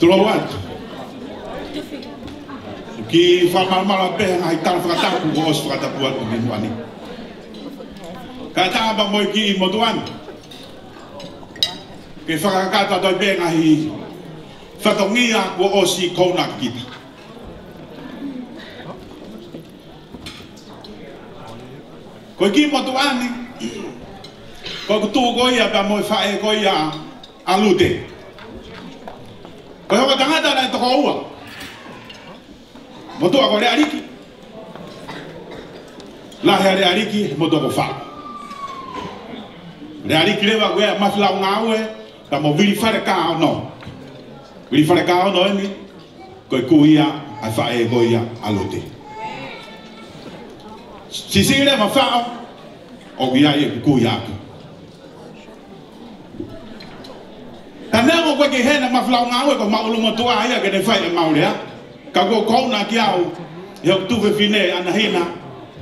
Tulawat. Ki whamamara pe ngai tala whakatapu ko os whakatapuat o minuani. Ka tāba moi ki I motuan. Ke whakakata doi pe ngai whatongia ko osi kouna kita. Ko ki motuani. Ko kutu ko ia pa moi whae ko ia alute. Ko hoko tangata na toko ua. Motua ko le ariki. La he le ariki motua ko wha. Le ariki lewa koe mafila o ngāue ta mo vili whare ka no. Vili whare ka no emi koe kuia ai whae ko ia alute. Sisi le ma whao o kia ia kuia aku. Tanengo koe ke hena mafila o ngāue ko maulu motua ia ke ne whae e maulea. Ka ko kauna ki au e o tuwe fine ana hina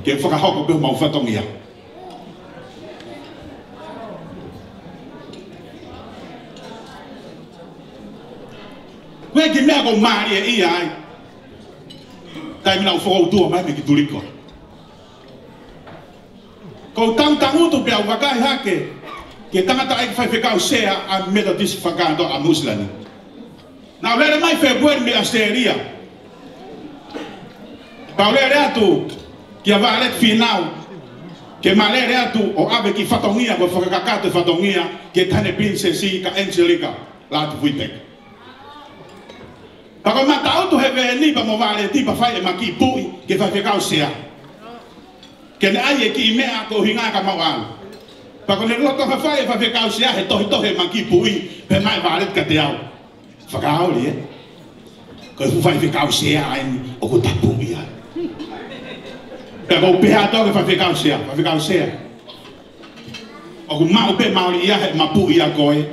ke whakahoko pe mau whatongia. Koe ki mea ko maari e ia ai tai mina u whakautua mai me ki turiko. Ko tangutu pe au wakai hake ke tangata ai whai whekau sea a metodist whakando a muslani. Na lere mai whebuen me asteria. Paulere atu ki avalet final ke malere atu o ave ki fatongia ko whakakakato fatongia ke tane princesi ka Angelica la tu fuitek. Pako mata auto heve ni pa mo vale ti pa fai e maki pui ke fa fekau sea. Ke ne ai ki mea ko hinga ka mawal. Pako ne loto fa fai fa fekau sea he tohi maki pui pe mai valet ka te au. Fakau li ko fa fekau sea ai o ko tapu ia. Ko pe ato ke fa fekau sea. O ku mau pe mau ia he mapu ia koe.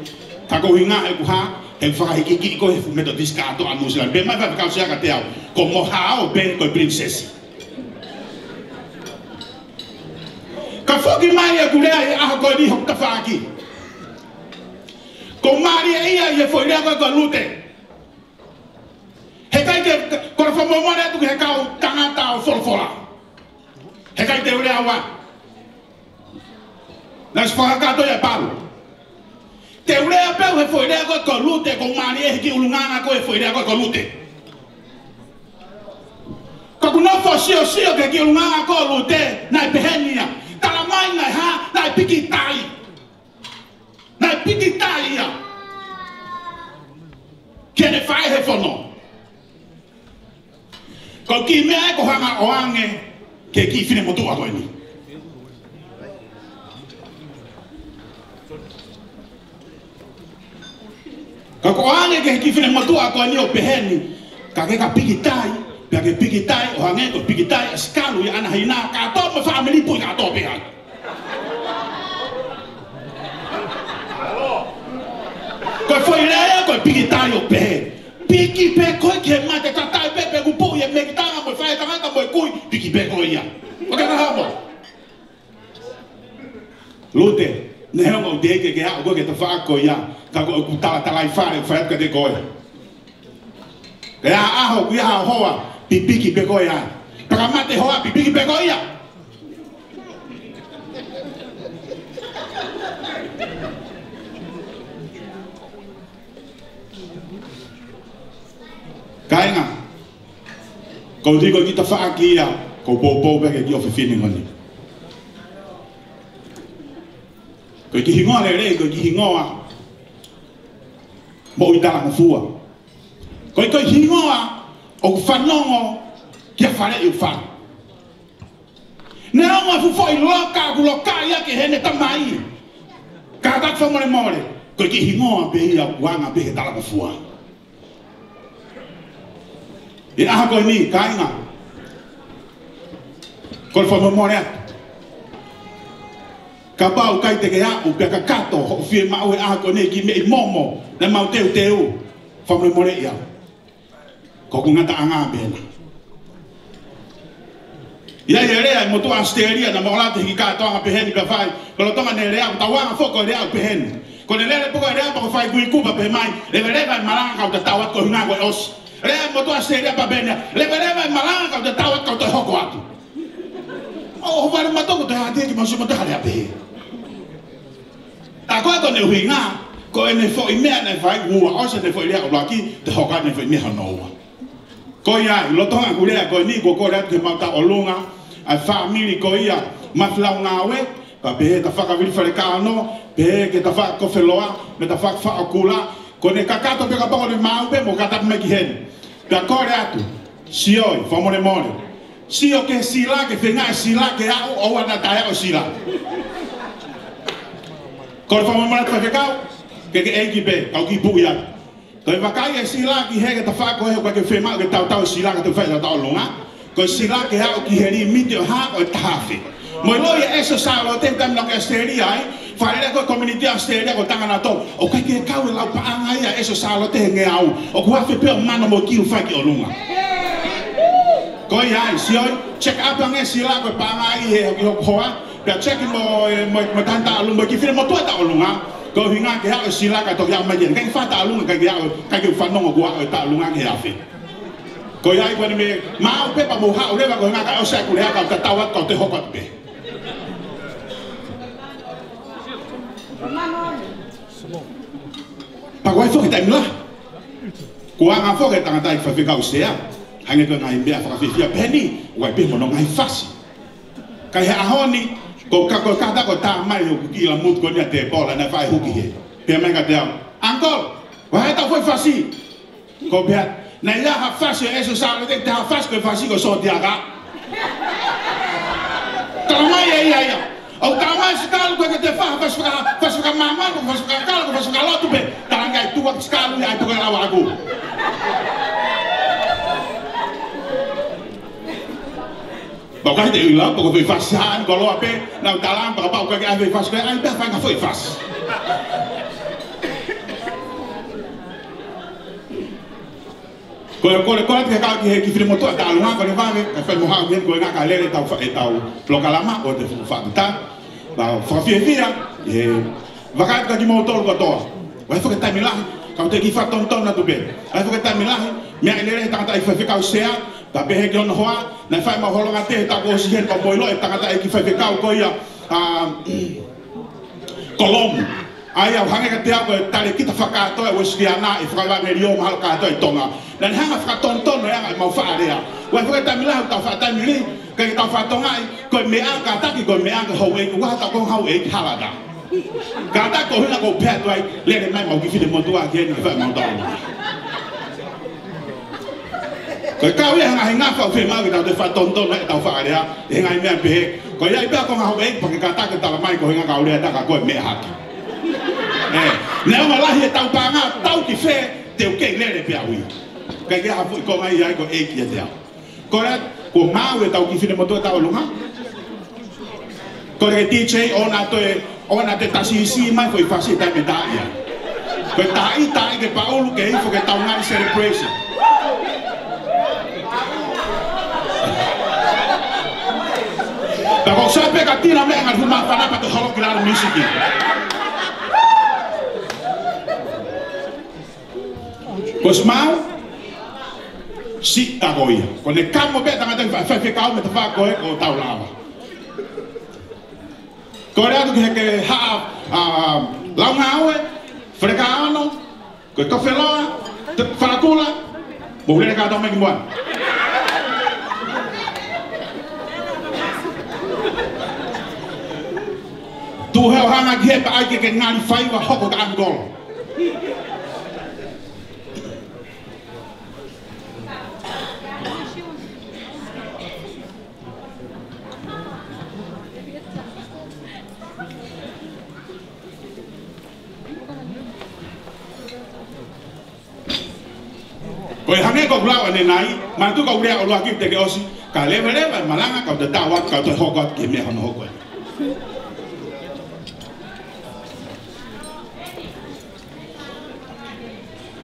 Ka ko hinga e ku ha e fa ki ko e metodist ka to amusila. Pe mai fa fekau sea ka te au. Ko mo hao pe ko princesi. Ka foki mai e ku lea e aha ko ni hokta fa ki. Ko mari e ia e foi lea ko lute. He kai ke ko fa mo mare tu ke kau tangata o folfola. He kai te ure awa. Nas whakakato ia paru. Te ure a peu he whoirea koe ko lute, ko mani e hiki ulunganga koe whoirea koe ko lute. Ka kunofo sio ke ki ulunganga koe lute, nai pehenia. Tala mai nai ha, nai piki tai. Nai piki tai ia. Kene whae he whono. Ko ki mea e ko hanga oange, ke ki fine motu ako ni. Ka ko ane ke ki fine motu ako ni o peheni. Ka ke ka piki tai, pe ke piki tai o hange ko piki tai skalu ya ana hina ka to me family pu ka to pe ha. Ko foi le ko piki tai o pe. Piki pe ko ke mate ka tai pe ku pu ye me ta mo fa ta ka mo ku piki pe ko ya. O ka ha mo. Lute, ne ho de ke ha ko ke ta fa ko ya. Ka ko ku ta lai fa ka de ko. Ya aho ku ya hoa piki pe ko ya. Ka mate hoa piki pe ko ya. Kainga, kau digo kita faki ya, kau popo bagi dia ofifini ngoni. Kau kihingoa lele, kau kihingoa, mau ita ngafua. Kau kihingoa, o fanongo, kia fale ufan. Neo ngafu foi loka ya ke hene tamai. Katak fa more, kau kihingoa be ya wanga be tala ngafua. E aha ko ni kainga. Ko fa memoria. Ka pau kai te ya o pe ka kato ho fi ma o aha ko ni ki me momo na mau teu. Fa memoria ya. Ko ku ngata anga bena. Ya rea mo to asteria na mola te ki ka to anga peheni ka fai. Ko lo tonga ne rea ta wa fo ko rea peheni. ko le le po rea pa ko fai kui ku pa pe mai le vai malanga ka te tawat ko hinga ko os le mo to aseria pa benia le vai malanga ka te tawat ka te hoko atu o vai ma to ko te hati ki mo so mo te hale ape ta ko to ne hinga ko ene fo i mea ne vai ua o se ne fo i lea o laki te hoka ne fo i mea hanoa ko ia lo tonga ku lea ko ni ko rea te mauta o lunga ai family ko ia maflau ngawe pa be ta faka vili fale kano be ke ta faka kofeloa me ta faka fa akula ko ne kakato pe ka pa ne mau be mo kata me ki hen ka ko rea tu sioi fa mo ne mo sio ke sila ke fenga sila ke au o ana ta o sila ko fa mo mara ta ke kau ke eki be kau ki bu ya ko va kai sila ki he ke ta faka ko he ko ke fema ke tau sila ke te fa ta longa ko sila ke ha ki heri mitio ha o tafe mo lo ye eso sa lo te tam no ke steri ai fa le ko community steri ko tanga na to o ka ke ka la pa anga ya eso sa lo te nge au o ko afi pe mano mo ki fa ki o lunga ko ya si oi check up anga sila ko pa anga i he ko hoa pe check mo tanta lu mo ki fi mo to ta o lunga ko hinga ke ha sila ka to ya ma yen ka fa ta lunga ka ya ka ke fa no ko ta lunga ke afi ko ia ko me mau pe pa mo ha o le ba ko nga ka o sa ku le ka ta tawa ko te hokot be pa ko fo ke ta mla ko nga fo ke ta ta fa fi ka o se ya hange ko nga imbe fa fi fi peni wa pe mo no nga fasi ka ha honi ko ka ta ko ta mai o ki la mut ko ni te bola na fa hu ki he pe me ka te ankol wa ta foi fasi ko be na ia ha fasi eso sa le te ha fasi ko fasi ko so diaga tama ia o tama skal ko ke te fa fasi ka mama ko fasi ka kala ko fasi ka lotu be tanga tu wa skal ia to la wagu ba ka te ila ko fe fasi han ko lo ape na talang pa ko ke ave fasi ko ai ba fa ka foi fasi ko ke ka ki fili moto ta lunga ko le va ka fa mo ha bien ko nga ka le ta fa eta lo kalama o te fa ta ba fa fi via e va ka ki moto ko to wa fa ka ta mila ka te ki fa ton na tu be wa fa ka ta mila me le ta ta fa ka o sea ta be he gon hoa na fa ma holo te ta ko si hen ko boilo ta ta ki fa ko ia kolom ai au hange ka te ako tale kita whakaato e wesiana e whakaiwange rio mahal kaato e tonga dan hanga whakatontono e anga mau whaarea wai whakata milahu tau whaatamili kai tau whatonga ko me anga taki ko me anga hau e ko hata ko hau e halada kata ko hina ko pet wai lere mai mau ki fide motua ki ena wha mau tau ko kau ia hanga hinga whau whema ki tau te whatontono e tau whaarea e ngai mea pehe ko ia i pia ko hau e pake kata ki tala mai ko hinga kaurea taka ko e mea haki ne o malahi e tau panga tau ki fe te o ke lere pe aui ka ke hafu ko mai ai ko e ki te ko ra ko mau e tau ki fine moto tau lunga ko re DJ ona te tasi si mai foi fasi ta me ta ia ko ta ke Paulo ke ifo ke tau ngai celebration ta ko sa pe ka tira me ngal fuma pana pa to holo kilar musiki Kos mau si tagoia ko ne kamo be tanga tanga fa fa me fa ko e ko tau lava ko ra ke ha la ngawe fregano ko to feloa te farakula mo le ka do me ki moan tu he hanga ge pa ai ke ngali fai wa hoko ka angol ko hange ko blau ane nai man tu ko blau lo ki te ke osi ka le malanga ka te tawa ka te hokot ke me hono hokot